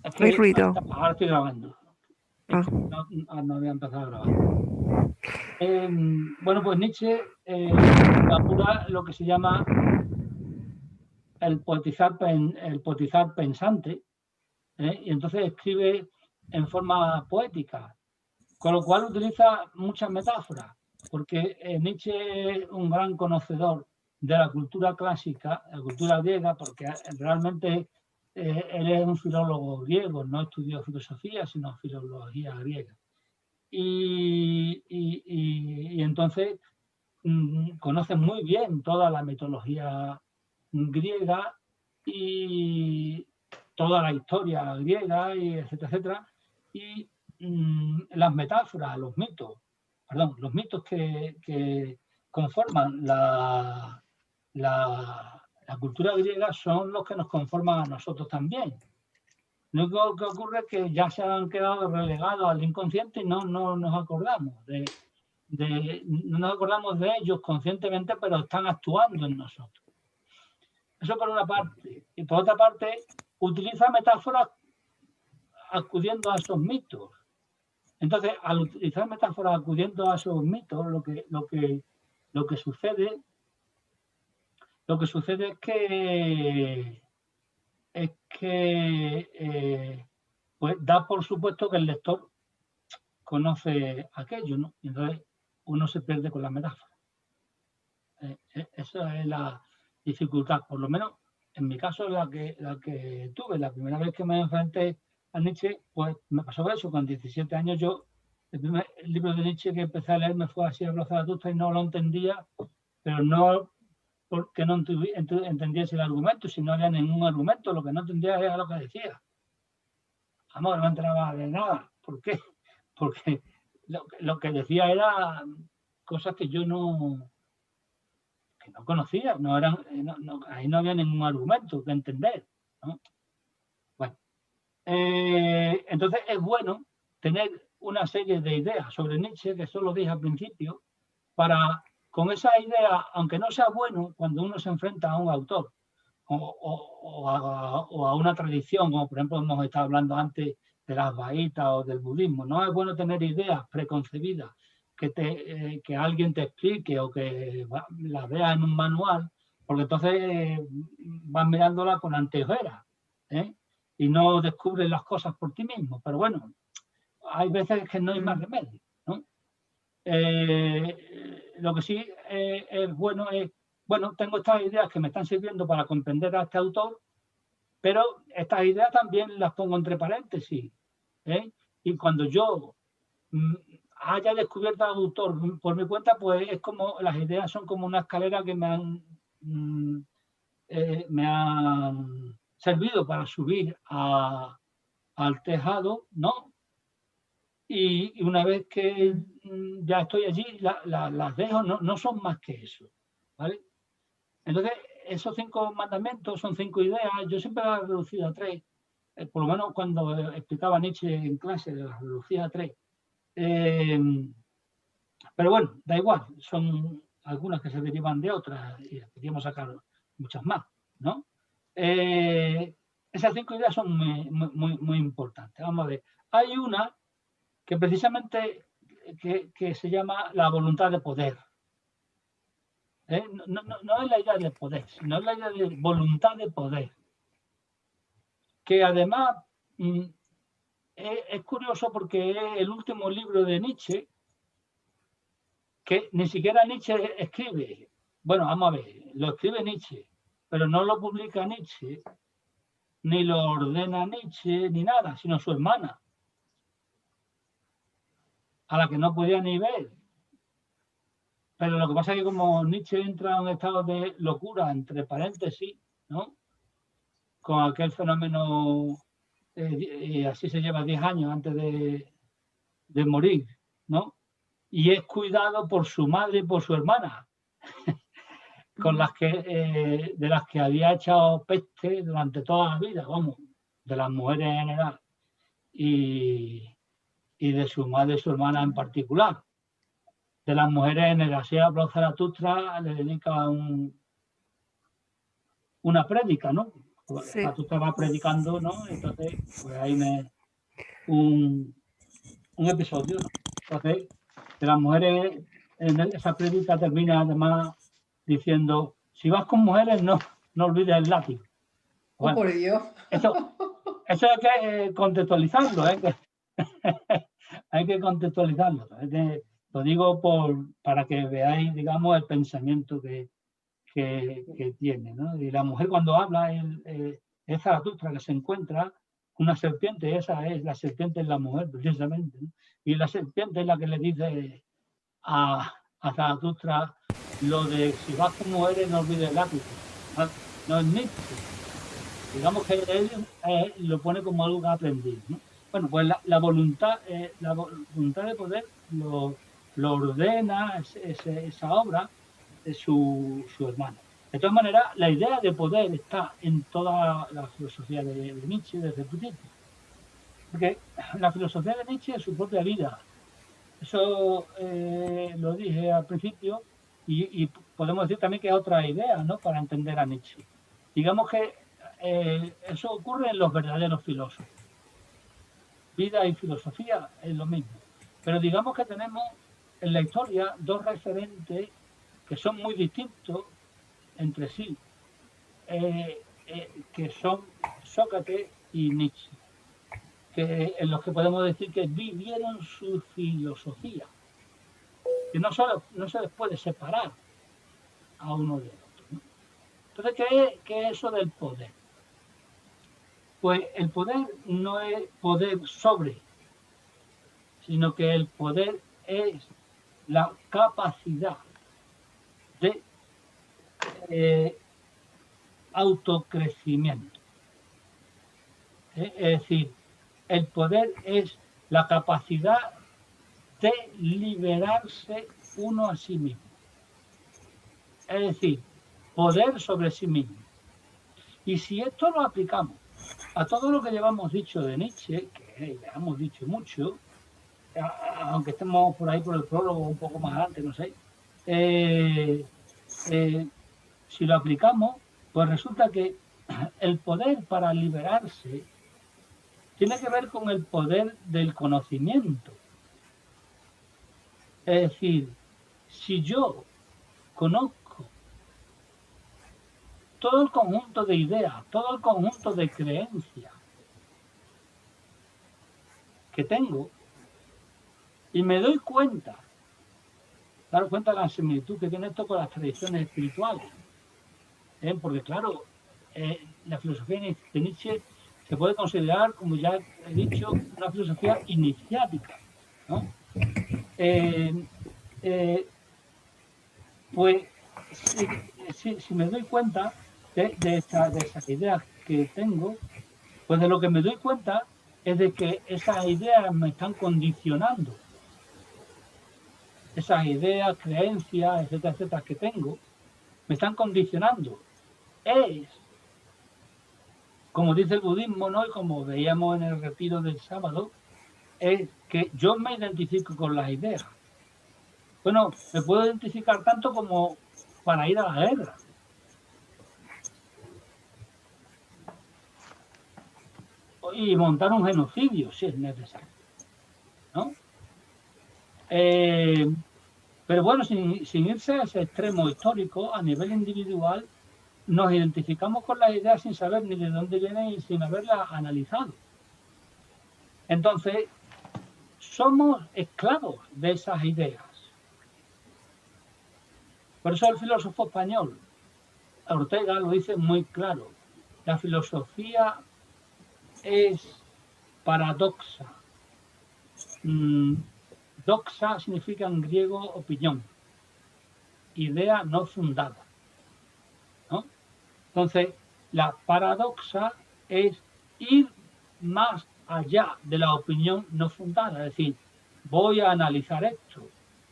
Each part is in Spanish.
Es Hay que ruido. ahora estoy grabando. Es Ah, que no había empezado a grabar. Bueno, pues Nietzsche apura lo que se llama el poetizar pensante, y entonces escribe en forma poética, con lo cual utiliza muchas metáforas, porque Nietzsche es un gran conocedor de la cultura clásica, la cultura griega, porque realmente él es un filólogo griego, no estudió filosofía, sino filología griega. Y entonces conoce muy bien toda la mitología griega y toda la historia griega, y etcétera, etcétera, y las metáforas, los mitos que conforman la cultura griega son los que nos conforman a nosotros también. Lo único que ocurre es que ya se han quedado relegados al inconsciente y no nos acordamos no nos acordamos de ellos conscientemente, pero están actuando en nosotros. Eso por una parte. Y por otra parte, utiliza metáforas acudiendo a esos mitos. Entonces, al utilizar metáforas acudiendo a esos mitos, lo que sucede es que pues da por supuesto que el lector conoce aquello, ¿no? Y entonces uno se pierde con la metáfora. Esa es la dificultad, por lo menos en mi caso la que tuve. La primera vez que me enfrenté a Nietzsche, pues me pasó eso. Con 17 años yo, el primer libro de Nietzsche que empecé a leer me fue así a Zaratustra y no lo entendía, pero no porque no entendiese el argumento, si no había ningún argumento, lo que no entendía era lo que decía. Vamos, no entraba de nada. ¿Por qué? Porque lo que decía era cosas que yo no conocía, ahí no había ningún argumento que entender, ¿no? Bueno, entonces es bueno tener una serie de ideas sobre Nietzsche, que eso lo dije al principio, para con esa idea, aunque no sea bueno, cuando uno se enfrenta a un autor o a una tradición, como por ejemplo hemos estado hablando antes de las baítas o del budismo, no es bueno tener ideas preconcebidas que alguien te explique o que las veas en un manual, porque entonces vas mirándola con anteojeras, ¿eh? Y no descubres las cosas por ti mismo. Pero bueno, hay veces que no hay más remedio, ¿no? Lo que sí es bueno es, bueno, tengo estas ideas que me están sirviendo para comprender a este autor, pero estas ideas también las pongo entre paréntesis, ¿eh? Y cuando yo haya descubierto al autor por mi cuenta, pues es como, las ideas son como una escalera que me han servido para subir al tejado, ¿no? Y una vez que ya estoy allí, las dejo, no son más que eso, ¿vale? Entonces, esos 5 mandamientos son 5 ideas, yo siempre las he reducido a 3, por lo menos cuando explicaba Nietzsche en clase, las reducía a 3. Pero bueno, da igual, son algunas que se derivan de otras y podríamos sacar muchas más, ¿no? Esas 5 ideas son muy importantes. Vamos a ver, hay una que precisamente que se llama la voluntad de poder. No es la idea de poder, sino es la idea de voluntad de poder. Que además es curioso porque es el último libro de Nietzsche que ni siquiera Nietzsche escribe. Bueno, vamos a ver, lo escribe Nietzsche, pero no lo publica Nietzsche, ni lo ordena Nietzsche, ni nada, sino su hermana, a la que no podía ni ver. Pero lo que pasa es que como Nietzsche entra en un estado de locura, entre paréntesis, ¿no? Con aquel fenómeno, y así se lleva 10 años antes de morir, ¿no? Y es cuidado por su madre y por su hermana, con de las que había echado peste durante toda la vida, vamos, de las mujeres en general, y de su madre y su hermana en particular. De las mujeres en el Así habló Zaratustra le dedica una prédica, ¿no? Pues, Zaratustra va predicando, ¿no? Entonces, pues hay un episodio, ¿no? Entonces, de las mujeres, esa prédica termina además diciendo, si vas con mujeres, no olvides el látigo. Bueno, por Dios. Eso hay que contextualizarlo, ¿eh? Hay que contextualizarlo. Lo digo para que veáis, digamos, el pensamiento que tiene, ¿no? Y la mujer cuando habla es Zaratustra, que se encuentra una serpiente, la serpiente es la mujer, precisamente, ¿no? Y la serpiente es la que le dice a Zaratustra lo de si vas con mujeres no olvides el látigo. No es Nietzsche. Digamos que él lo pone como algo que ha aprendido, ¿no? Bueno, pues la voluntad de poder lo ordena esa obra de su hermano. De todas maneras, la idea de poder está en toda la filosofía de Nietzsche desde el principio. Porque la filosofía de Nietzsche es su propia vida. Eso lo dije al principio y podemos decir también que es otra idea, ¿no? Para entender a Nietzsche. Digamos que eso ocurre en los verdaderos filósofos. Vida y filosofía es lo mismo. Pero digamos que tenemos en la historia dos referentes que son muy distintos entre sí, que son Sócrates y Nietzsche, en los que podemos decir que vivieron su filosofía, que no se les puede separar a uno de otro, ¿no? Entonces, ¿qué es eso del poder? Pues el poder no es poder sobre, sino que el poder es la capacidad de autocrecimiento. Es decir, el poder es la capacidad de liberarse uno a sí mismo. Es decir, poder sobre sí mismo. Y si esto lo aplicamos a todo lo que llevamos dicho de Nietzsche, que ya hemos dicho mucho, aunque estemos por ahí por el prólogo un poco más adelante, no sé, si lo aplicamos, pues resulta que el poder para liberarse tiene que ver con el poder del conocimiento. Es decir, si yo conozco todo el conjunto de ideas, todo el conjunto de creencias que tengo y me doy cuenta, dar cuenta de la similitud que tiene esto con las tradiciones espirituales, porque claro, la filosofía de Nietzsche se puede considerar, como ya he dicho, una filosofía iniciática, ¿no? Pues si me doy cuenta de esas ideas que tengo, pues de lo que me doy cuenta es de que esas ideas me están condicionando. Esas ideas, creencias, etcétera, etcétera, que tengo, me están condicionando. Es, como dice el budismo, ¿no? Y como veíamos en el retiro del sábado, es que yo me identifico con las ideas. Bueno, me puedo identificar tanto como para ir a la guerra. Y montar un genocidio, si es necesario, ¿no? Pero bueno, sin irse a ese extremo histórico, a nivel individual, nos identificamos con las ideas sin saber ni de dónde vienen y sin haberlas analizado. Entonces, somos esclavos de esas ideas. Por eso el filósofo español, Ortega, lo dice muy claro. La filosofía es paradoxa. Doxa significa en griego opinión, idea no fundada, ¿no? Entonces, la paradoxa es ir más allá de la opinión no fundada, es decir, voy a analizar esto.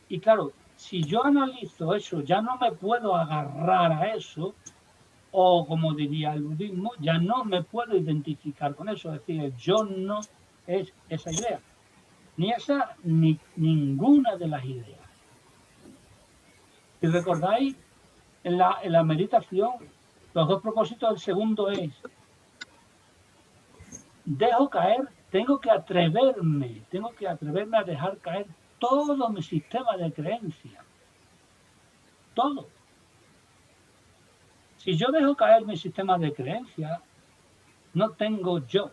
Y claro, si yo analizo eso, ya no me puedo agarrar a eso, o como diría el budismo, ya no me puedo identificar con eso, es decir, yo no es esa idea, ni esa ni ninguna de las ideas. Si recordáis, en la meditación, los dos propósitos, el segundo es dejo caer, tengo que atreverme a dejar caer todo mi sistema de creencias. Todo. Si yo dejo caer mi sistema de creencias, no tengo yo.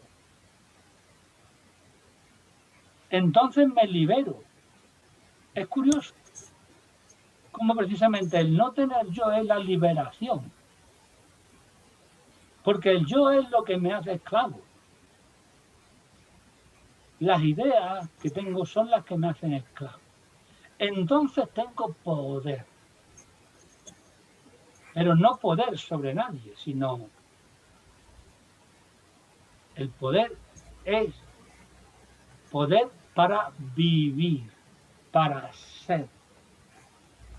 Entonces me libero. Es curioso cómo precisamente el no tener yo es la liberación. Porque el yo es lo que me hace esclavo. Las ideas que tengo son las que me hacen esclavo. Entonces tengo poder. Pero no poder sobre nadie, sino el poder es poder para vivir, para ser,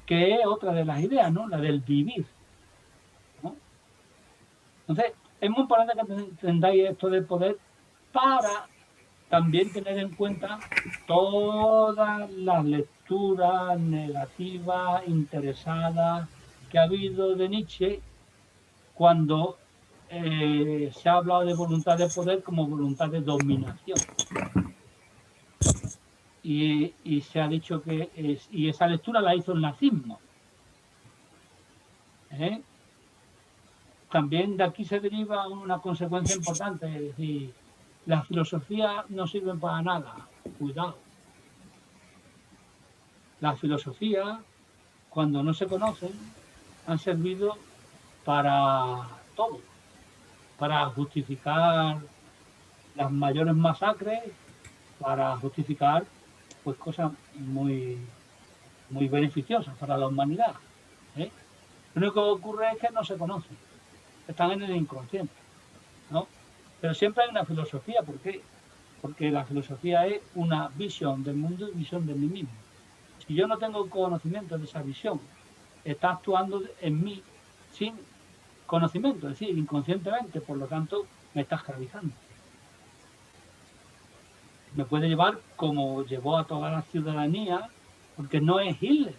que es otra de las ideas, ¿no? La del vivir, ¿no? Entonces, es muy importante que entendáis esto del poder para también tener en cuenta todas las lecturas negativas, interesadas que ha habido de Nietzsche cuando se ha hablado de voluntad de poder como voluntad de dominación. Y se ha dicho que y esa lectura la hizo el nazismo. También de aquí se deriva una consecuencia importante, es decir, las filosofías no sirven para nada, cuidado. Las filosofías, cuando no se conocen, han servido para todo, para justificar las mayores masacres, para justificar pues cosas muy beneficiosas para la humanidad. Lo único que ocurre es que no se conocen, están en el inconsciente, ¿no? Pero siempre hay una filosofía, ¿por qué? Porque la filosofía es una visión del mundo y visión de mí mismo. Si yo no tengo conocimiento de esa visión, está actuando en mí sin conocimiento, es decir, inconscientemente, por lo tanto, me está esclavizando. Me puede llevar como llevó a toda la ciudadanía, porque no es Hitler.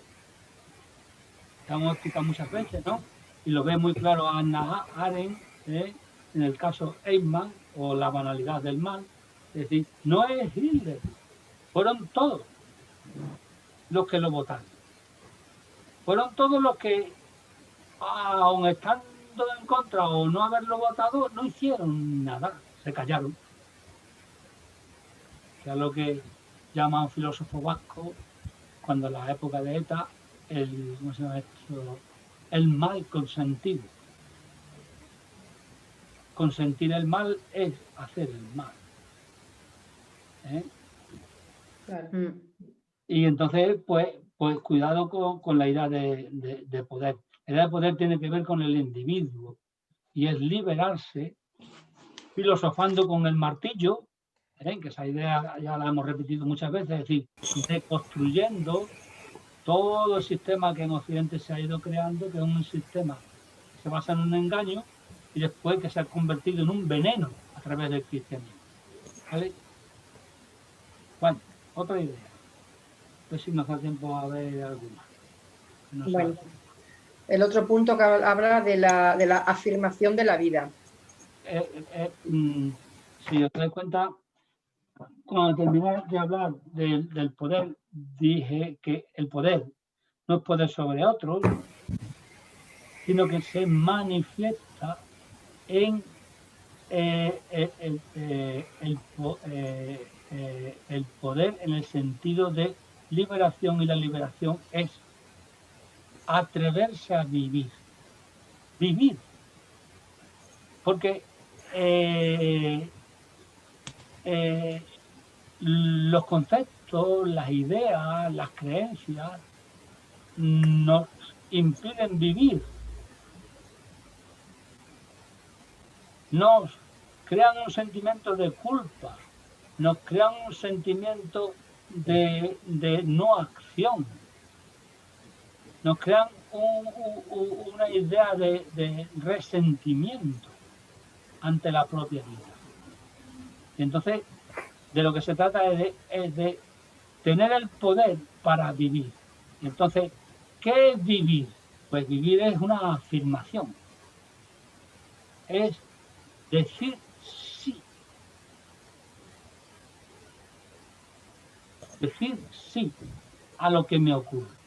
Estamos explicando muchas veces, ¿no? Y lo ve muy claro a Hannah Arendt, en el caso Eichmann, o la banalidad del mal. Es decir, no es Hitler, fueron todos los que lo votaron. Fueron todos los que, aun estando en contra o no haberlo votado, no hicieron nada, se callaron. Que es lo que llama un filósofo vasco, cuando en la época de ETA, ¿cómo se llama esto? El mal consentido. Consentir el mal es hacer el mal. Claro. Y entonces, pues cuidado con la idea de poder. La idea de poder tiene que ver con el individuo y es liberarse filosofando con el martillo, que esa idea ya la hemos repetido muchas veces, es decir, deconstruyendo todo el sistema que en Occidente se ha ido creando, que es un sistema que se basa en un engaño y después que se ha convertido en un veneno a través del cristianismo. ¿Vale? Bueno, otra idea. A ver si nos da tiempo a ver alguna. Bueno, el otro punto que habla de la afirmación de la vida. Si os dais cuenta, cuando terminé de hablar del poder, dije que el poder no es poder sobre otros, sino que se manifiesta en el poder en el sentido de liberación, y la liberación es atreverse a vivir. Vivir. Porque los conceptos, las ideas, las creencias nos impiden vivir. Nos crean un sentimiento de culpa, nos crean un sentimiento de no acción, nos crean una idea de resentimiento ante la propia vida. Y entonces, de lo que se trata es de tener el poder para vivir. Y entonces, ¿qué es vivir? Pues vivir es una afirmación. Es decir sí. decir sí a lo que me ocurre.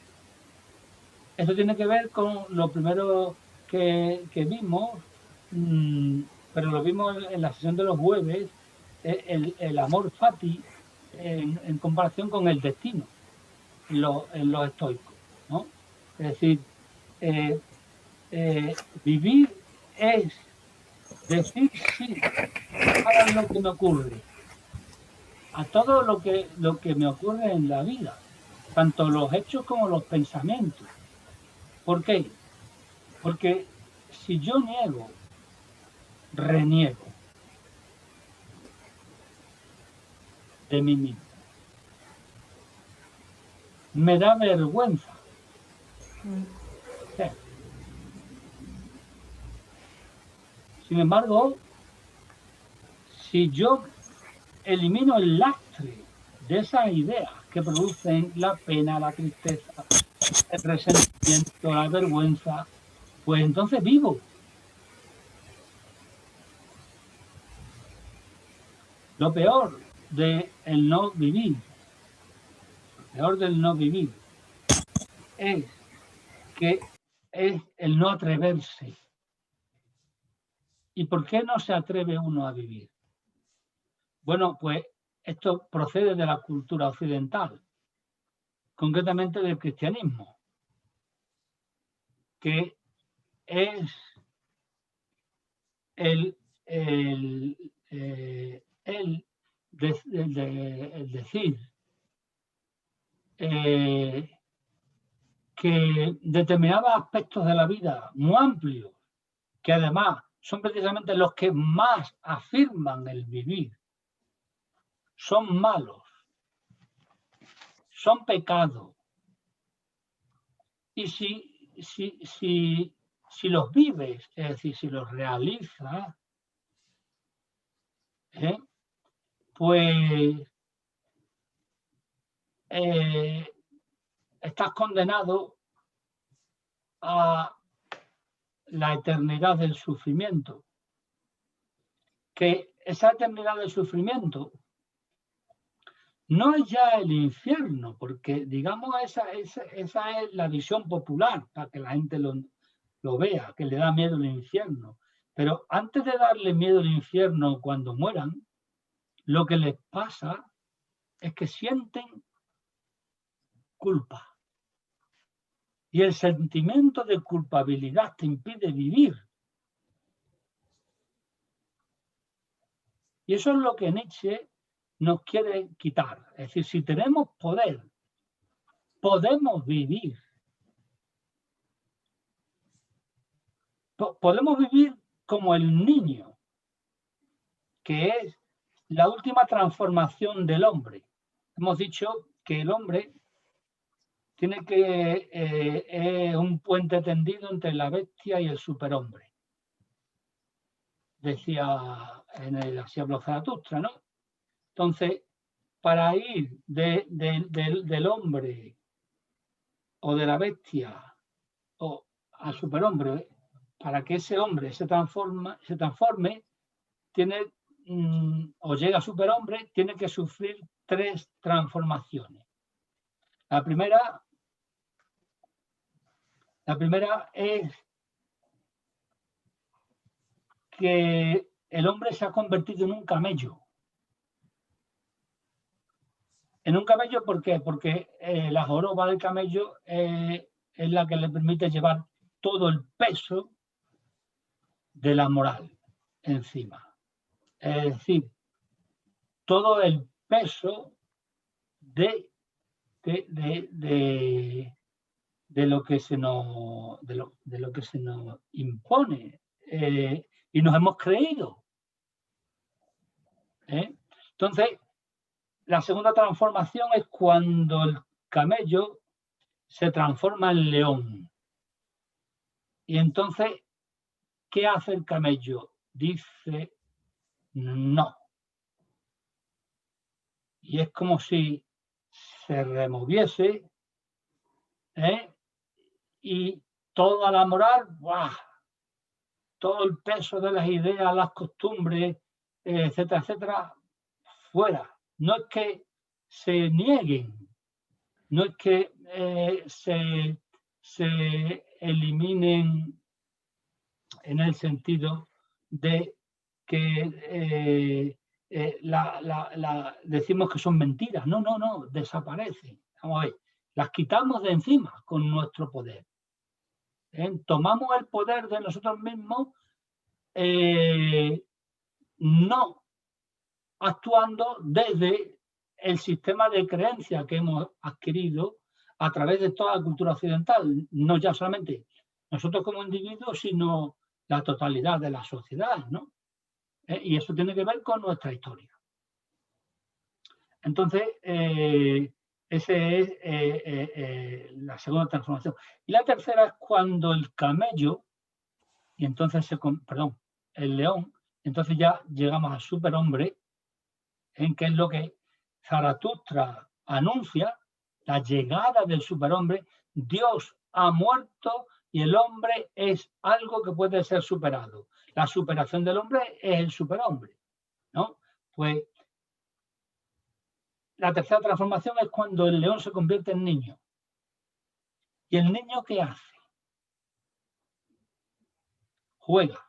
Esto tiene que ver con lo primero que vimos, pero lo vimos en la sesión de los jueves, el amor fati en comparación con el destino en los estoicos, ¿no? Es decir, vivir es decir sí a lo que me ocurre, a todo lo que me ocurre en la vida, tanto los hechos como los pensamientos. ¿Por qué? Porque si yo niego, reniego de mí mismo. Me da vergüenza. Sin embargo, si yo elimino el lastre de esas ideas que producen la pena, la tristeza, el resentimiento, la vergüenza, pues entonces vivo. Lo peor del no vivir, lo peor del no vivir es que es el no atreverse. ¿Y por qué no se atreve uno a vivir? Bueno, pues esto procede de la cultura occidental, concretamente del cristianismo, que es el decir que determinados aspectos de la vida muy amplios, que además son precisamente los que más afirman el vivir, son malos, son pecados. Y si los vives, es decir, si los realizas, pues estás condenado a la eternidad del sufrimiento. Que esa eternidad del sufrimiento no es ya el infierno, porque digamos esa es la visión popular, para que la gente lo vea, que le da miedo el infierno. Pero antes de darle miedo al infierno cuando mueran, lo que les pasa es que sienten culpa. Y el sentimiento de culpabilidad te impide vivir. Y eso es lo que Nietzsche nos quiere quitar. Es decir, si tenemos poder, podemos vivir. Podemos vivir como el niño, que es la última transformación del hombre. Hemos dicho que el hombre tiene que es un puente tendido entre la bestia y el superhombre. Decía en el Así habló Zaratustra, ¿no? Entonces, para ir del hombre o de la bestia o al superhombre, para que ese hombre se transforme, tiene o llega a superhombre, tiene que sufrir 3 transformaciones. La primera es que el hombre se ha convertido en un camello. En un camello, ¿por qué? Porque la joroba del camello es la que le permite llevar todo el peso de la moral encima. Es decir, todo el peso de lo que se nos impone y nos hemos creído. Entonces, la segunda transformación es cuando el camello se transforma en león. Y entonces, ¿qué hace el camello? Dice no. Y es como si se removiese y toda la moral, ¡buah!, todo el peso de las ideas, las costumbres, etcétera, etcétera, fuera. No es que se nieguen, no es que se eliminen en el sentido de que decimos que son mentiras. No, no, no, desaparecen. Vamos a ver, las quitamos de encima con nuestro poder. Tomamos el poder de nosotros mismos, no actuando desde el sistema de creencia que hemos adquirido a través de toda la cultura occidental, no ya solamente nosotros como individuos, sino la totalidad de la sociedad, ¿no? Y eso tiene que ver con nuestra historia. Entonces, esa es la segunda transformación. Y la tercera es cuando el camello, y entonces el león, entonces ya llegamos al superhombre, en que es lo que Zaratustra anuncia, la llegada del superhombre. Dios ha muerto y el hombre es algo que puede ser superado. La superación del hombre es el superhombre, ¿no? Pues la tercera transformación es cuando el león se convierte en niño. ¿Y el niño qué hace? Juega.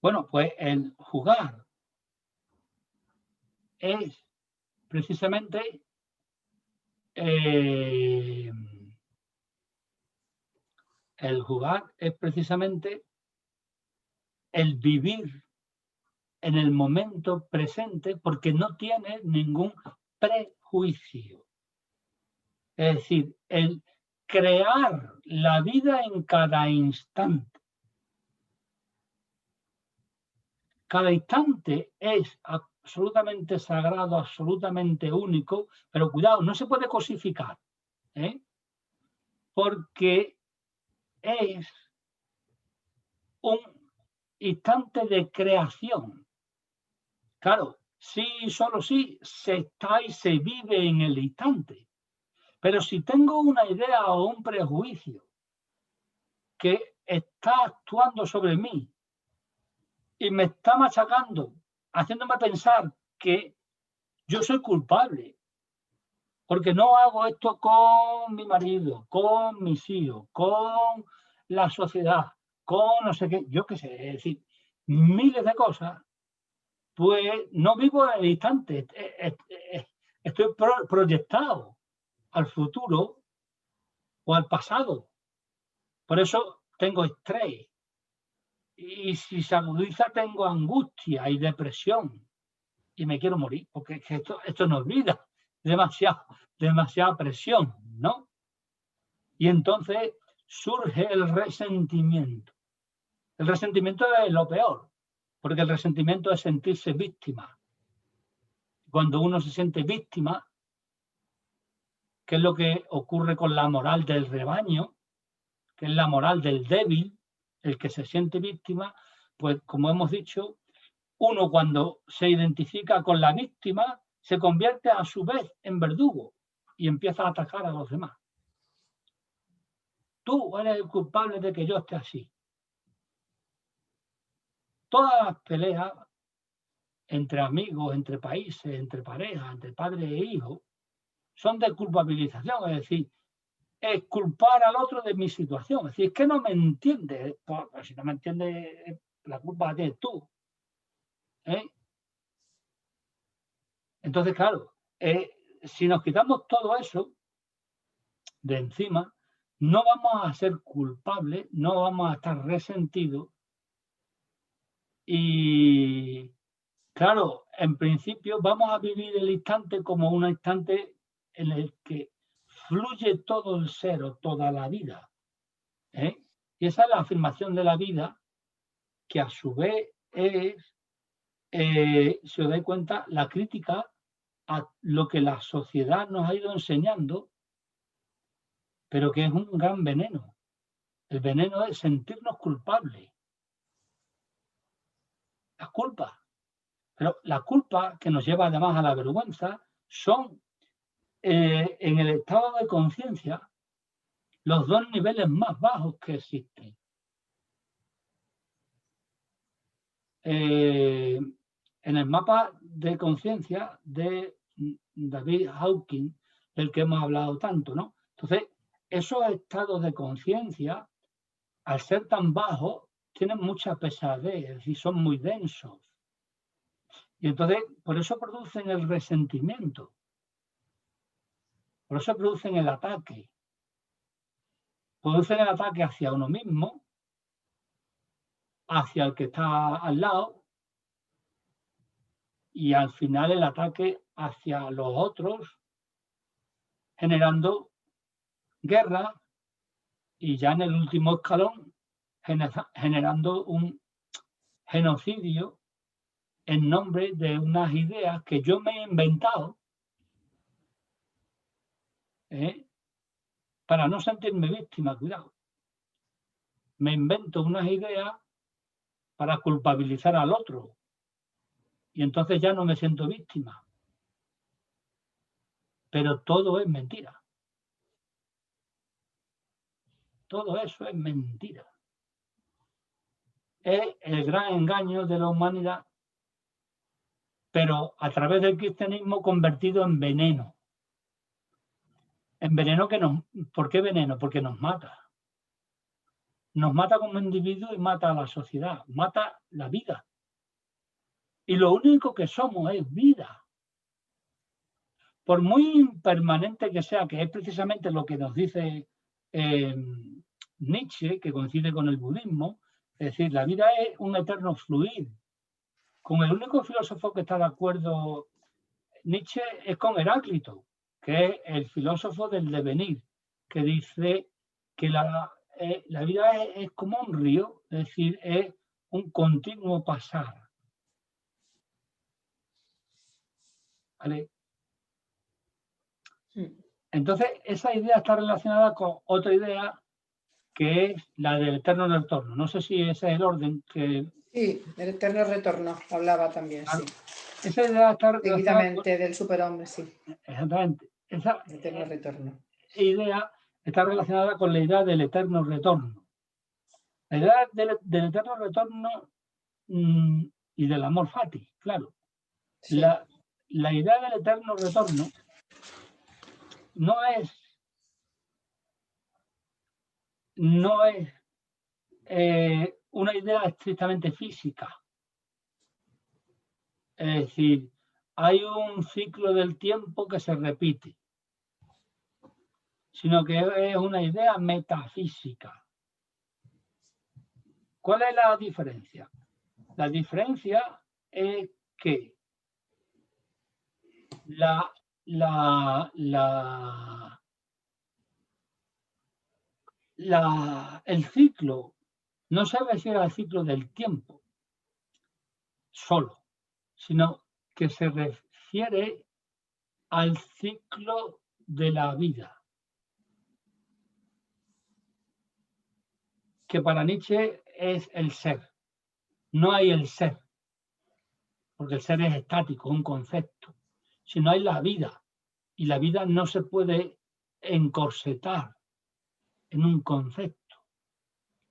Bueno, pues el jugar es precisamente el vivir en el momento presente porque no tiene ningún prejuicio. Es decir, el crear la vida en cada instante. Cada instante es absolutamente sagrado, absolutamente único, pero cuidado, no se puede cosificar, porque es un instante de creación. Claro, sí, solo sí, se está y se vive en el instante. Pero si tengo una idea o un prejuicio que está actuando sobre mí y me está machacando, haciéndome pensar que yo soy culpable, porque no hago esto con mi marido, con mis hijos, con la sociedad, con no sé qué, yo qué sé, es decir, miles de cosas, pues no vivo en el instante, estoy proyectado al futuro o al pasado. Por eso tengo estrés. Y si se agudiza, tengo angustia y depresión. Y me quiero morir, porque esto no es vida. Demasiada presión, ¿no? Y entonces surge el resentimiento. El resentimiento es lo peor, porque el resentimiento es sentirse víctima. Cuando uno se siente víctima, que es lo que ocurre con la moral del rebaño, que es la moral del débil, el que se siente víctima, pues como hemos dicho, uno cuando se identifica con la víctima se convierte a su vez en verdugo y empieza a atacar a los demás. Tú eres el culpable de que yo esté así. Todas las peleas entre amigos, entre países, entre parejas, entre padre e hijo, son de culpabilización, es decir, es culpar al otro de mi situación. Es decir, es que no me entiende. Pues si no me entiende, la culpa la tienes tú. Entonces, claro, si nos quitamos todo eso de encima, no vamos a ser culpables, no vamos a estar resentidos. Y claro, en principio vamos a vivir el instante como un instante en el que fluye todo el ser o toda la vida. Y esa es la afirmación de la vida, que a su vez es, si os dais cuenta, la crítica a lo que la sociedad nos ha ido enseñando, pero que es un gran veneno. El veneno es sentirnos culpables. La culpa. Pero la culpa, que nos lleva además a la vergüenza, son en el estado de conciencia los dos niveles más bajos que existen. En el mapa de conciencia de David Hawking, del que hemos hablado tanto, ¿no? Entonces, esos estados de conciencia, al ser tan bajos, tienen mucha pesadez, es decir, son muy densos. Y entonces, por eso producen el resentimiento, por eso producen el ataque. Producen el ataque hacia uno mismo, hacia el que está al lado, y al final el ataque hacia los otros, generando guerra y ya en el último escalón generando un genocidio en nombre de unas ideas que yo me he inventado para no sentirme víctima, cuidado. Me invento unas ideas para culpabilizar al otro y entonces ya no me siento víctima. Pero todo es mentira. Todo eso es mentira. Es el gran engaño de la humanidad, pero a través del cristianismo convertido en veneno. En veneno que nos... ¿Por qué veneno? Porque nos mata. Nos mata como individuo y mata a la sociedad, mata la vida. Y lo único que somos es vida. Por muy impermanente que sea, que es precisamente lo que nos dice Nietzsche, que coincide con el budismo, es decir, la vida es un eterno fluir. Con el único filósofo que está de acuerdo Nietzsche es con Heráclito, que es el filósofo del devenir, que dice que la vida es como un río, es decir, es un continuo pasar. ¿Vale? Entonces, esa idea está relacionada con otra idea que es la del eterno retorno. No sé si ese es el orden que... Sí, el eterno retorno, hablaba también, sí. Esa idea está relacionada seguidamente del superhombre, sí. Exactamente. Esa el eterno retorno. Idea está relacionada con la idea del eterno retorno. La idea del eterno retorno y del amor fati, claro. Sí. La idea del eterno retorno no es una idea estrictamente física. Es decir, hay un ciclo del tiempo que se repite, sino que es una idea metafísica. ¿Cuál es la diferencia? La diferencia es que el ciclo no se refiere al ciclo del tiempo solo, sino que se refiere al ciclo de la vida. Que para Nietzsche es el ser. No hay el ser, porque el ser es estático, un concepto, sino hay la vida. Y la vida no se puede encorsetar en un concepto.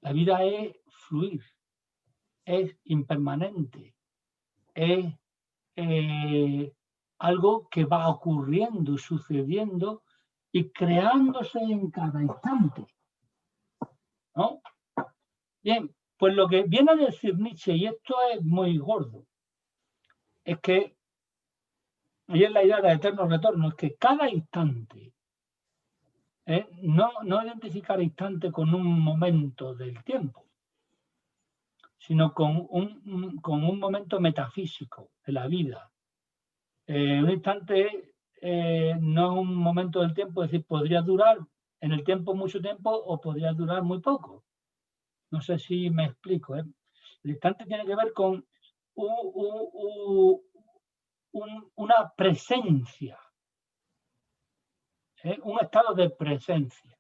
La vida es fluir, es impermanente, es algo que va ocurriendo, sucediendo y creándose en cada instante, ¿no? Bien, pues lo que viene a decir Nietzsche, y esto es muy gordo, es que, y es la idea de eterno retorno, es que cada instante, no identificar instante con un momento del tiempo, sino con un momento metafísico de la vida. Un instante no es un momento del tiempo, es decir, podría durar en el tiempo mucho tiempo o podría durar muy poco. No sé si me explico. El instante tiene que ver con una presencia, un estado de presencia,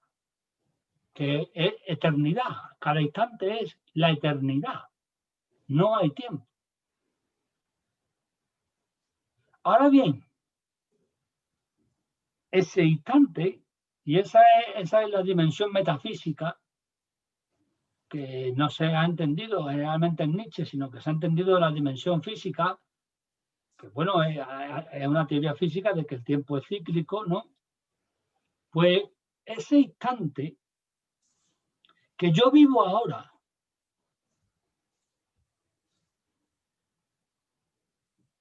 que es eternidad. Cada instante es la eternidad. No hay tiempo. Ahora bien, ese instante, y esa es la dimensión metafísica que no se ha entendido realmente en Nietzsche, sino que se ha entendido la dimensión física, bueno, es una teoría física de que el tiempo es cíclico, ¿no? Pues ese instante que yo vivo ahora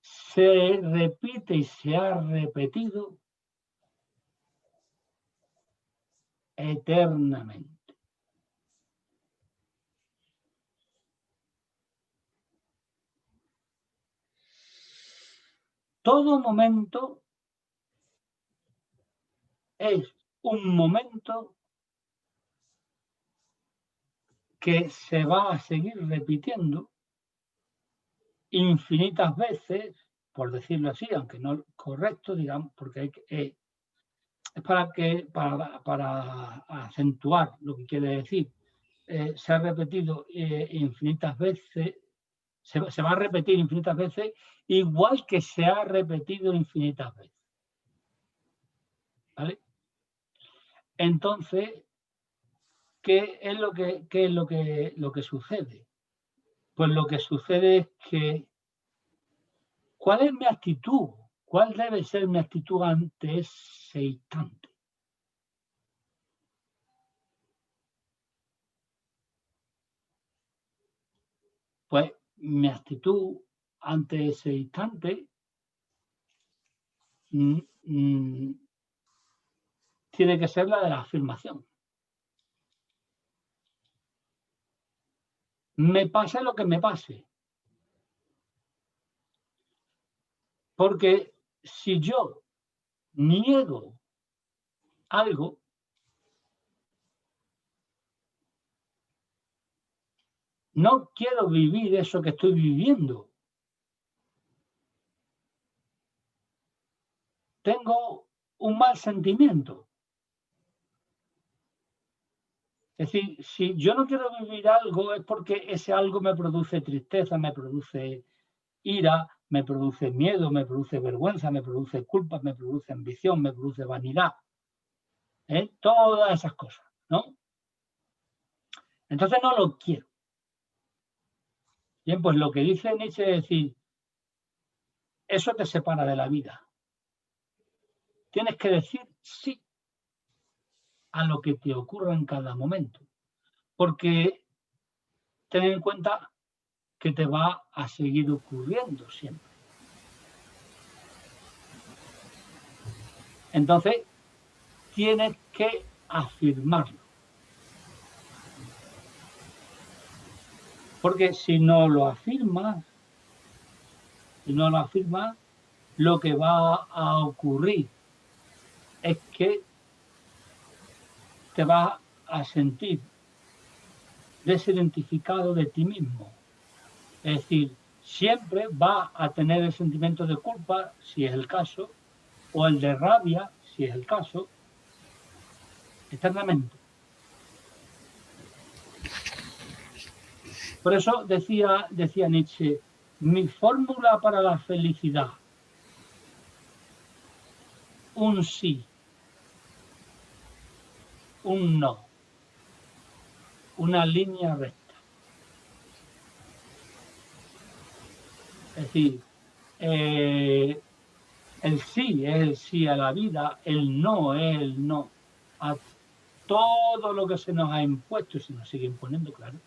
se repite y se ha repetido eternamente. Todo momento es un momento que se va a seguir repitiendo infinitas veces, por decirlo así, aunque no correcto, digamos, porque hay que, es para acentuar lo que quiere decir. Se ha repetido infinitas veces, se va a repetir infinitas veces, igual que se ha repetido infinitas veces. ¿Vale? Entonces, ¿qué es lo que sucede? Pues lo que sucede es que, ¿cuál es mi actitud? ¿Cuál debe ser mi actitud ante ese instante? Pues mi actitud ante ese instante tiene que ser la de la afirmación. Me pase lo que me pase. Porque si yo niego algo, no quiero vivir eso que estoy viviendo. Tengo un mal sentimiento. Es decir, si yo no quiero vivir algo es porque ese algo me produce tristeza, me produce ira, me produce miedo, me produce vergüenza, me produce culpa, me produce ambición, me produce vanidad. Todas esas cosas, ¿no? Entonces no lo quiero. Bien, pues lo que dice Nietzsche es decir, eso te separa de la vida. Tienes que decir sí a lo que te ocurra en cada momento, porque ten en cuenta que te va a seguir ocurriendo siempre. Entonces, tienes que afirmarlo. Porque si no lo afirmas, lo que va a ocurrir es que te vas a sentir desidentificado de ti mismo. Es decir, siempre va a tener el sentimiento de culpa, si es el caso, o el de rabia, si es el caso, eternamente. Por eso decía Nietzsche, mi fórmula para la felicidad, un sí, un no, una línea recta. Es decir, el sí es el sí a la vida, el no es el no a todo lo que se nos ha impuesto y se nos sigue imponiendo, claro.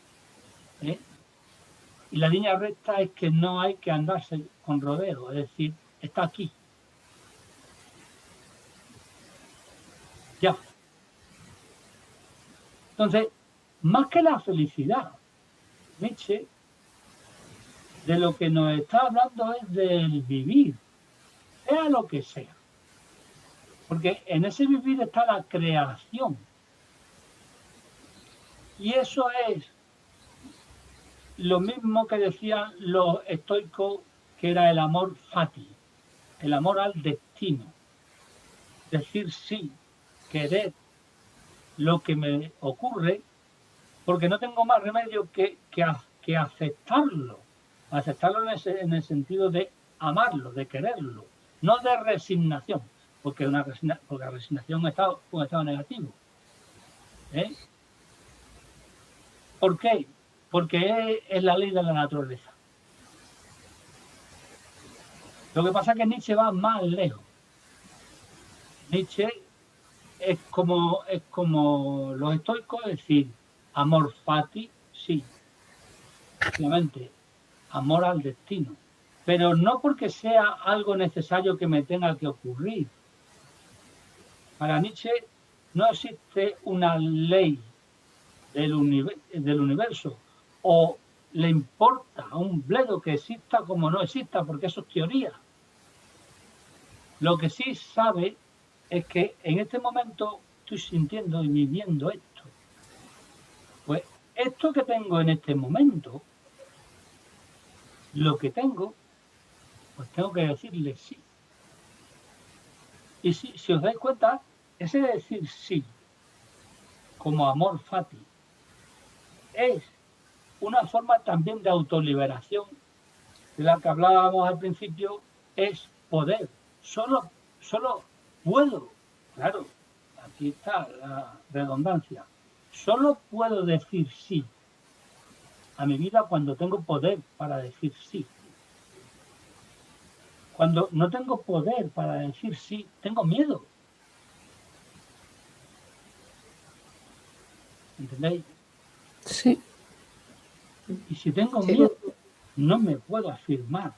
Y la línea recta es que no hay que andarse con rodeo, es decir, está aquí. Ya. Entonces, más que la felicidad, Nietzsche, de lo que nos está hablando es del vivir, sea lo que sea. Porque en ese vivir está la creación. Y eso es lo mismo que decían los estoicos, que era el amor fati, el amor al destino. Decir sí, querer lo que me ocurre, porque no tengo más remedio que aceptarlo. Aceptarlo en el sentido de amarlo, de quererlo, no de resignación, porque la resignación es un estado negativo. ¿Por qué? Porque es la ley de la naturaleza. Lo que pasa es que Nietzsche va más lejos. Nietzsche es como los estoicos, es decir, amor fati, sí, efectivamente, amor al destino, pero no porque sea algo necesario que me tenga que ocurrir. Para Nietzsche no existe una ley del universo, o le importa a un bledo que exista como no exista, porque eso es teoría. Lo que sí sabe es que en este momento estoy sintiendo y viviendo esto. Pues esto que tengo en este momento, lo que tengo, pues tengo que decirle sí. Y si os dais cuenta, ese de decir sí, como amor fati, es una forma también de autoliberación, de la que hablábamos al principio, es poder. Solo puedo, claro, aquí está la redundancia, solo puedo decir sí a mi vida cuando tengo poder para decir sí. Cuando no tengo poder para decir sí, tengo miedo. ¿Entendéis? Sí. Y si tengo Sí. miedo, no me puedo afirmar.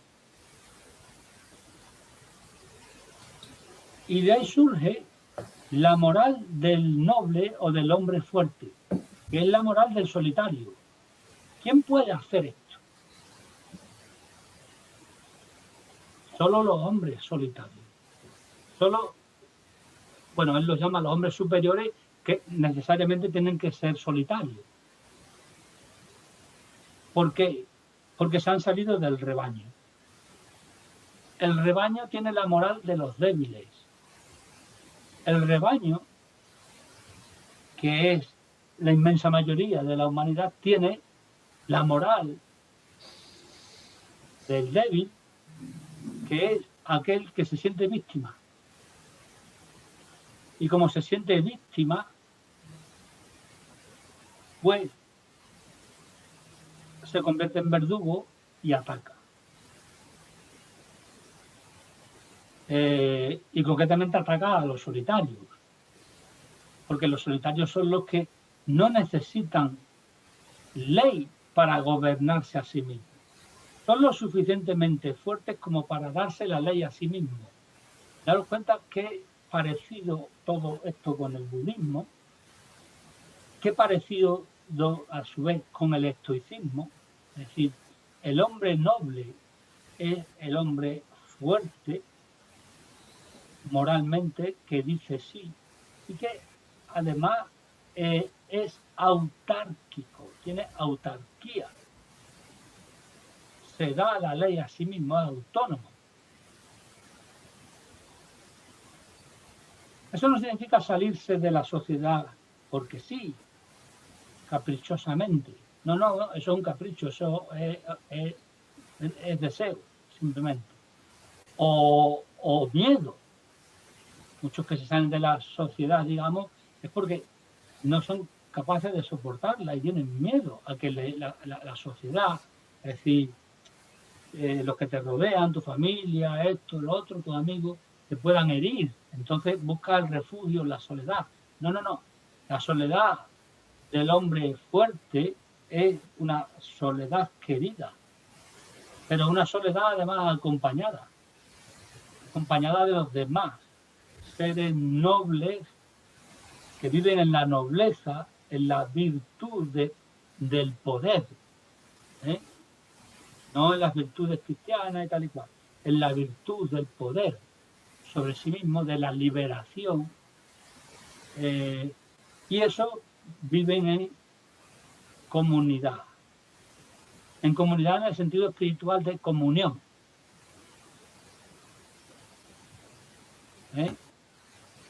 Y de ahí surge la moral del noble o del hombre fuerte, que es la moral del solitario. ¿Quién puede hacer esto? Solo los hombres solitarios. Solo, bueno, él los llama los hombres superiores, que necesariamente tienen que ser solitarios. ¿Por qué? Porque se han salido del rebaño. El rebaño tiene la moral de los débiles. El rebaño, que es la inmensa mayoría de la humanidad, tiene la moral del débil, que es aquel que se siente víctima. Y como se siente víctima, pues se convierte en verdugo y ataca. Y concretamente ataca a los solitarios, porque los solitarios son los que no necesitan ley para gobernarse a sí mismos. Son lo suficientemente fuertes como para darse la ley a sí mismos. Daros cuenta que parecido todo esto con el budismo, qué parecido a su vez con el estoicismo, es decir, el hombre noble es el hombre fuerte moralmente que dice sí y que además es autárquico, tiene autarquía, se da la ley a sí mismo, es autónomo. Eso no significa salirse de la sociedad porque sí, caprichosamente. No, eso es un capricho, eso es deseo, simplemente. O miedo. Muchos que se salen de la sociedad, digamos, es porque no son capaces de soportarla y tienen miedo a que la sociedad, es decir, los que te rodean, tu familia, esto, lo otro, tus amigos, te puedan herir. Entonces busca el refugio en la soledad. No. La soledad del hombre fuerte es una soledad querida, pero una soledad además acompañada de los demás, seres nobles que viven en la nobleza, en la virtud del poder, ¿eh? No en las virtudes cristianas y tal y cual, en la virtud del poder sobre sí mismo, de la liberación, y eso viven comunidad, en comunidad en el sentido espiritual de comunión.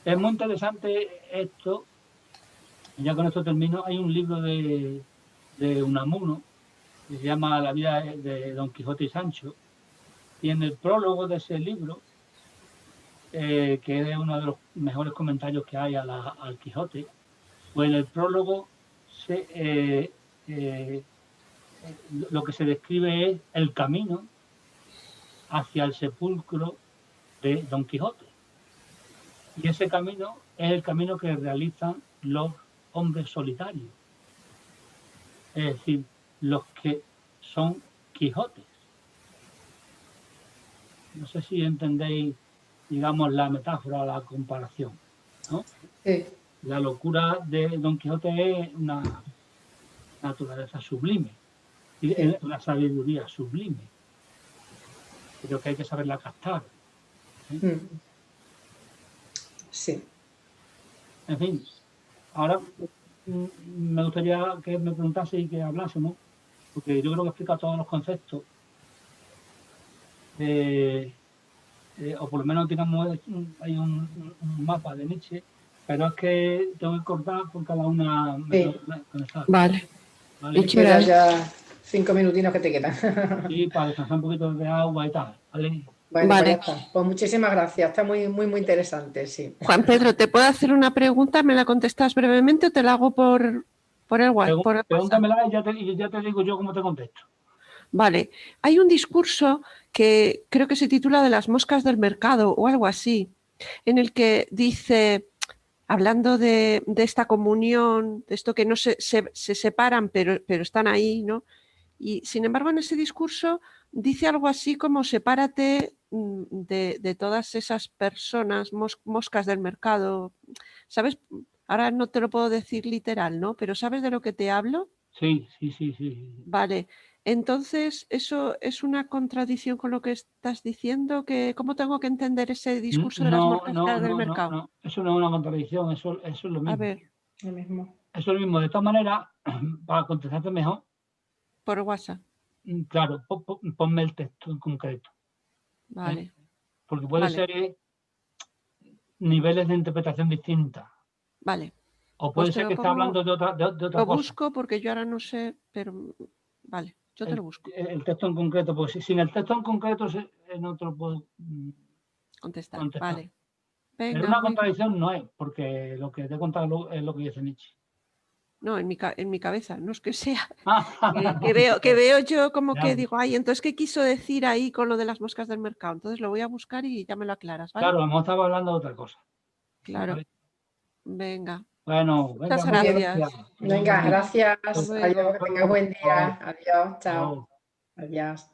Es muy interesante esto, y ya con esto termino. Hay un libro de Unamuno que se llama La vida de Don Quijote y Sancho, y en el prólogo de ese libro, que es uno de los mejores comentarios que hay al Quijote, pues en el prólogo lo que se describe es el camino hacia el sepulcro de Don Quijote. Y ese camino es el camino que realizan los hombres solitarios. Es decir, los que son Quijotes. No sé si entendéis, digamos, la metáfora, la comparación, ¿no? Sí. La locura de Don Quijote es una naturaleza sublime, es una sabiduría sublime, pero que hay que saberla captar. Sí. En fin, ahora me gustaría que me preguntase y que hablásemos, porque yo creo que explica todos los conceptos, o por lo menos digamos hay un mapa de Nietzsche, pero es que tengo que cortar por cada una. Vale. ¿Y qué hora? Ya 5 minutinos que te quedan. Sí, para descansar un poquito de agua y tal, ¿vale? Bueno, vale. Pues ya está. Pues muchísimas gracias, está muy interesante, sí. Juan Pedro, ¿te puedo hacer una pregunta? ¿Me la contestas brevemente o te la hago por el WhatsApp? Pregúntamela y ya te digo yo cómo te contesto. Vale, hay un discurso que creo que se titula De las moscas del mercado o algo así, en el que dice, hablando de esta comunión, de esto que no se separan pero están ahí, ¿no? Y sin embargo en ese discurso dice algo así como sepárate de todas esas personas, moscas del mercado, ¿sabes? Ahora no te lo puedo decir literal, ¿no? Pero ¿sabes de lo que te hablo? Sí. Vale, entonces eso es una contradicción con lo que estás diciendo, que ¿cómo tengo que entender ese discurso de las moscas del mercado? No, eso no es una contradicción, eso es lo mismo. A ver. Lo mismo. Eso es lo mismo. De todas maneras, para contestarte mejor. Por WhatsApp. Claro, ponme el texto en concreto. Vale. Porque puede ser niveles de interpretación distintas. Vale. O puede ser que esté hablando de otra cosa. Lo busco porque yo ahora no sé, pero vale, yo te lo busco. El texto en concreto, pues sin el texto en concreto no te lo puedo contestar. Vale. Venga, pero una contradicción no es, porque lo que te he contado es lo que dice Nietzsche. No, en mi cabeza, no es que sea. que veo yo como que digo, ay, entonces, ¿qué quiso decir ahí con lo de las moscas del mercado? Entonces lo voy a buscar y ya me lo aclaras, ¿vale? Claro, hemos estado hablando de otra cosa. Claro. ¿Vale? Venga. Bueno, muchas gracias. Venga, gracias. Adiós, que tengas buen día. Adiós, chao. Adiós.